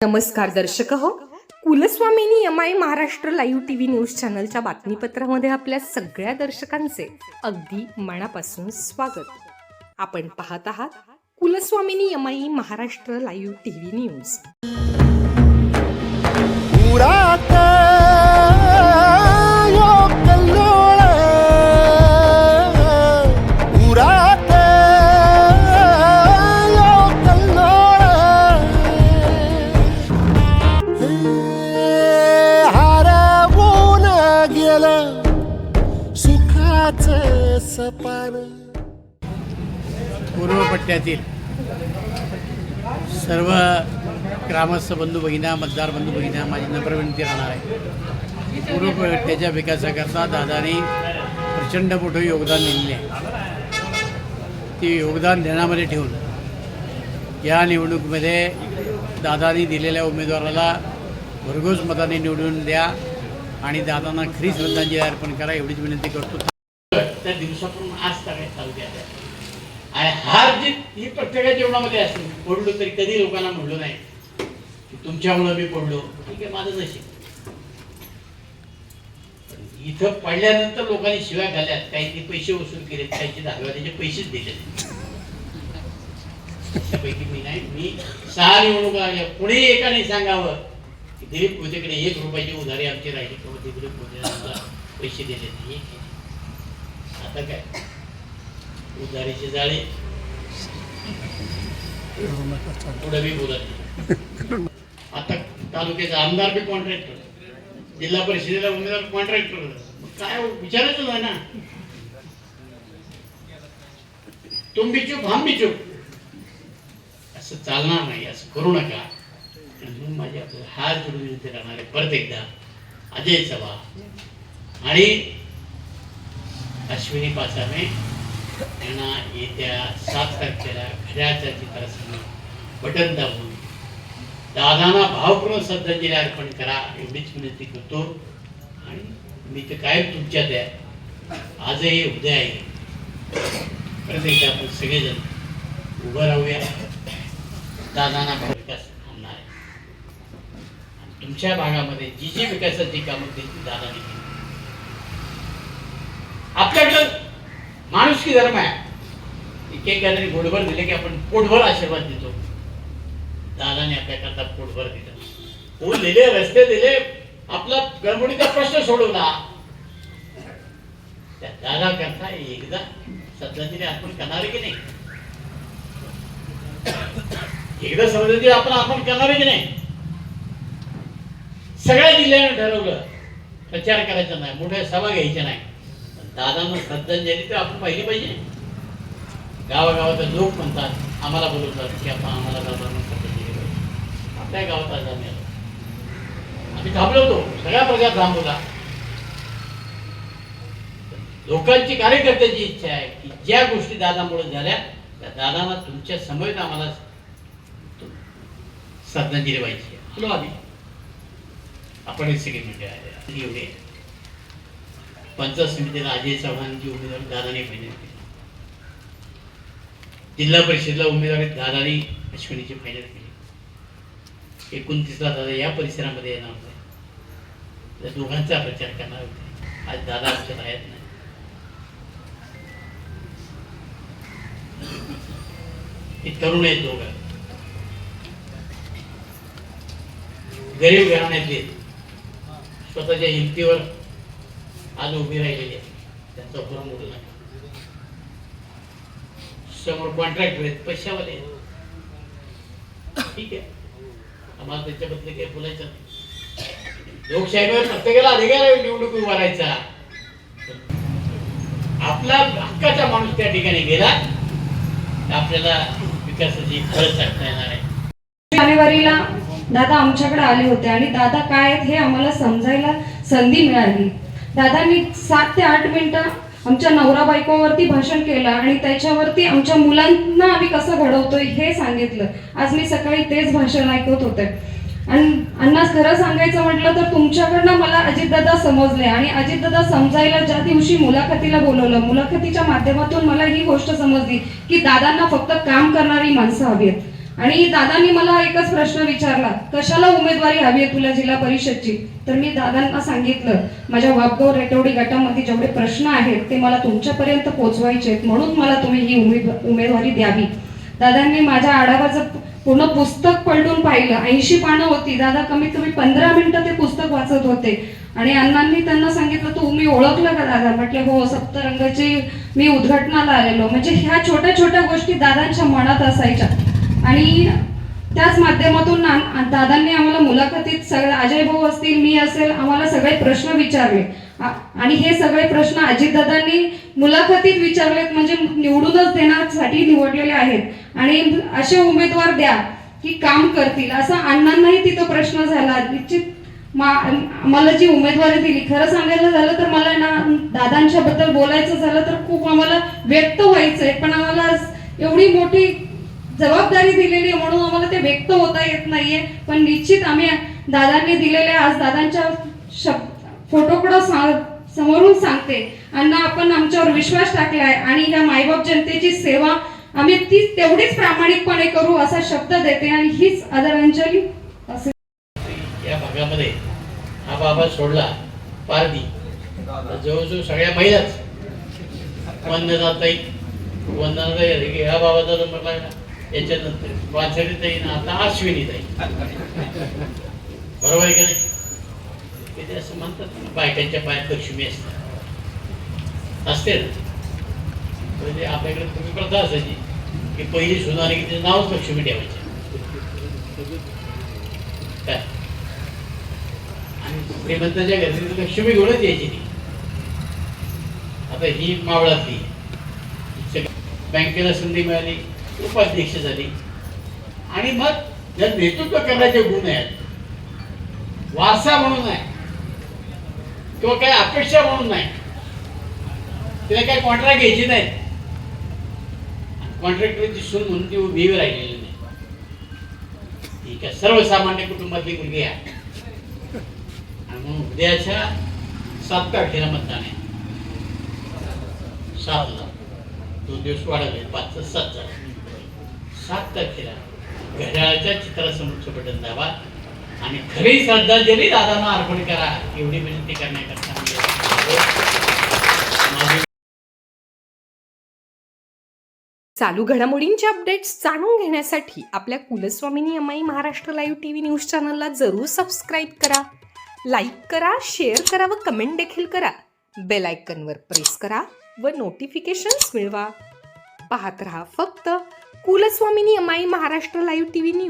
नमस्कार दर्शक हो, Kulswamini MI Maharashtra live TV news चॅनलच्या बातमीपत्रामध्ये आपल्या सगळ्या दर्शकांचे अगदी मनापासून स्वागत. आपण पाहत आहात Kulswamini MI Maharashtra live TV news. पूर्व पट्ट्यातील सर्व ग्रामस्थ बंधू भगिना, मतदार बंधू भगिना, माझी नम्र विनंती राहणार आहे. पूर्व पट्ट्याच्या विकासाकरता दादाने प्रचंड मोठं योगदान दिलेले आहे. ते योगदान ध्यानामध्ये ठेवून या निवडणुकीमध्ये दादानी दिलेल्या उमेदवाराला भरघोस मताने निवडून द्या आणि दादांना खरी श्रद्धांजली अर्पण करा एवढीच विनंती करतो. त्या दिवसापासून आज काय चालू द्या आणि हार जीत ही प्रत्येकाच्या जीवनामध्ये असते. पडलो तरी कधी लोकांना म्हणलो नाही की तुमच्यामुळे मी पडलो, ठीक आहे माझं नशीब. इथं पडल्यानंतर लोकांनी शिव्या घाल्यात, काही पैसे वसूल केलेत, काही दहाव्याचे पैसेच दिले. त्यापैकी मी नाही, मी 6 निवडणुका आल्या. पुढे एकाने सांगावं की दिलीप कोतेकडे 1 रुपयाची उधारी आमची राहिली किंवा दिलीप कोतेला पैसे दिले नाही. आता काय उधारीचे जाळे पुढे बी बोलत. आता तालुक्याचा आमदार बी कॉन्ट्रॅक्टर, जिल्हा परिषदेला उमेदवार कॉन्ट्रॅक्टर, काय विचारायचं नाही ना. तुम भी चूप हम भी चूप, असं चालणार नाही, असं करू नका. म्हणून माझे आपल्याला हात जोडून विनंती करणार आहे परत एकदा, अजय चव्हाण आणि अश्विनी पाचामे यांना येत्या 7 तारखेला खऱ्याच्या चित्रासमोर बटन दाबून दादांना भावपूर्ण श्रद्धांजली अर्पण करा एवढीच विनंती करतो. आणि मी तर कायम तुमच्यात आहे, आजही उद्या आहे. परत एकदा आपण सगळेजण उभं राहूया. दादांना विकास थांबणार आहे आणि तुमच्या भागामध्ये जी जी विकासाची कामं केली ती दादाने केली. आपल्याकडं माणुसकी धर्म आहे. एकेकाने गोडभर दिले की आपण पोटभर आशीर्वाद देतो. दादाने आपल्याकरता पोटभर दिलं, पूल दिले, रस्ते दिले, आपला गडबडीचा प्रश्न सोडवला. त्या दादा करता एकदा श्रद्धांजली अर्पण करणार आहे की नाही? एकदा श्रद्धांजली आपण अर्पण करणार आहे की नाही? सगळ्या जिल्ह्याने ठरवलं प्रचार करायचा नाही, मोठ्या सभा घ्यायच्या नाही. दादांना श्रद्धांजली तर आपण पाहिली पाहिजे. गावागावात लोक म्हणतात, आम्हाला बोलवतात की आपण आम्हाला दादांना श्रद्धांजली पाहिजे. आपल्या गावात आज आम्ही आलो, आम्ही थांबलो, सगळ्या प्रजा थांबवला. लोकांची, कार्यकर्त्याची इच्छा आहे की ज्या गोष्टी दादामुळे झाल्या त्या दादांना तुमच्या समवेत आम्हाला श्रद्धांजली पाहिजे. आलो आम्ही, आपण एक सगळी म्हणजे एवढे पंचायत समितीला अजय चव्हाणची उमेदवारी दादाने फायनल केली. जिल्हा परिषदला उमेदवारी दादाने अश्विनीची फायनल केली. 29ला दादा या परिसरामध्ये येणार होते, त्या दोघांचा प्रचार करणार होते. आज दादा आमच्यात आहेत नाही. हे तरुण आहेत दोघं, गरीब घराण्यातले, स्वतःच्या हिमतीवर आज उभी राहिलेली आहे. त्यांचा फॉर्म उडला, समोर कॉन्ट्रॅक्टर आहेत, पैशावाले आहेत. ठीक आहे, आम्हाला त्याच्याबद्दल काही बोलायचं नाही. लोकशाहीवर प्रत्येकाला अधिकार आहे निवडणूक उभारायचा. आपला हक्काचा माणूस त्या ठिकाणी गेला तर आपल्याला विकासाची खरंच सांगता येणार आहे. जानेवारीला दादा आमच्याकडे आले होते आणि दादा काय आहेत हे आम्हाला समजायला संधी मिळाली. दादांनी 7 ते 8 मिनिटं आमच्या नवरा बायकोवरती भाषण केलं आणि त्याच्यावरती आमच्या मुलांना आम्ही कसं घडवतोय हे सांगितलं. आज मी सकाळी तेच भाषण ऐकत होते. आणि अण्णा खरं सांगायचं म्हटलं तर तुमच्याकडनं मला अजितदादा समजले आणि अजितदादा समजायला ज्या दिवशी मुलाखतीला बोलवलं, मुलाखतीच्या माध्यमातून मला ही गोष्ट समजली की दादांना फक्त काम करणारी माणसं हवी आहेत. आणि दादांनी मला एकच प्रश्न विचारला, कशाला उमेदवारी हवी आहे तुला जिल्हा परिषदची? तर मी दादांना सांगितलं, माझ्या वापगाव रेटवडी गटामध्ये जेवढे प्रश्न आहेत ते मला तुमच्यापर्यंत पोहोचवायचे आहेत, म्हणून मला तुम्ही ही उमेदवारी द्यावी. दादांनी माझ्या आढावाचं पूर्ण पुस्तक पलटून पाहिलं. 80 पानं होती. दादा कमीत कमी 15 मिनिटं ते पुस्तक वाचत होते. आणि अण्णांनी त्यांना सांगितलं, तू मी ओळखलं का दादा? म्हटलं हो, सप्तरंगाची मी उद्घाटनाला आलेलो. म्हणजे ह्या छोट्या छोट्या गोष्टी दादांच्या मनात असायच्या. आणि त्याच माध्यमातून दादांनी आम्हाला मुलाखतीत सगळे, अजय भाऊ असतील, मी असेल, आम्हाला सगळे प्रश्न विचारले. आणि हे सगळे प्रश्न अजितदादांनी मुलाखतीत विचारलेत, म्हणजे निवडूनच देण्यासाठी निवडलेले आहेत. आणि असे उमेदवार द्या की काम करतील, असा अण्णांनाही तिथं प्रश्न झाला. निश्चित मला जी उमेदवारी दिली, खरं सांगायला झालं तर मला ना दादांच्या बद्दल बोलायचं झालं तर खूप आम्हाला व्यक्त व्हायचंय, पण आम्हाला एवढी मोठी जबाबदारी दिलेली आहे म्हणून आम्हाला ते व्यक्त होता येत नाहीये. पण निश्चित आम्ही दादांनी दिलेले, आज दादांच्या फोटोकडे समोरून सांगते, अण्णा आपण आमच्यावर विश्वास टाकलाय आणि या मायबाप जनतेची सेवा आम्ही ती तेवढीच प्रामाणिकपणे करू असा शब्द देते. आणि हीच आदरांजली असेल. या भागामध्ये हा बाबा सोडला पारदी, जवळजवळ सगळ्या महिलाच वंदनाताई हा बाबाचा नंबर लागला. याच्यानंतर वाचडीताई ना, आता अश्विनीताई. बरोबर आहे की नाही? ते असं म्हणतात ना, बायकांच्या पायात लक्ष्मी असते ना. म्हणजे आपल्याकडे तुम्ही प्रथा असायची की पहिली सुनारी की तिचं नावच लक्ष्मी ठेवायचे काय, आणि श्रीमंताच्या घरी लक्ष्मी घेऊनच यायची ती. आता ही मावळातली, बँकेला संधी मिळाली, उपाध्यक्ष झाली. आणि मग जर नेतृत्व करण्याचे गुण आहेत, वारसा म्हणून नाही किंवा काही अपेक्षा म्हणून नाही, तिला काही कॉन्ट्रॅक्ट घ्यायची नाही, कॉन्ट्रॅक्टरची सून म्हणून ती उभी राहिलेली नाही. ठीक आहे, सर्वसामान्य कुटुंबातली मुलगी आहे. आणि म्हणून उद्याच्या 7 तारखेला मतदान आहे. 7ला 2 दिवस वाढवले, 5 7 झाले. 7 तारखेला घड्याळाच्या चित्रासमोरचं बटन दाबा आणि खरी श्रद्धांजली दादांना अर्पण करा, एवढी विनंती करण्याकरता चालू घडामोडींचे अपडेट्स जाणून घेण्यासाठी आपल्या कुलस्वामिनी अमाई महाराष्ट्र लाईव्ह टीव्ही न्यूज चॅनलला जरूर सबस्क्राईब करा, लाईक करा, शेअर करा व कमेंट देखील करा. बेल आयकॉनवर प्रेस करा व नोटिफिकेशन्स मिळवा. पाहत रहा फक्त कुलस्वामिनी अमाई महाराष्ट्र लाईव्ह टीव्ही न्यूज.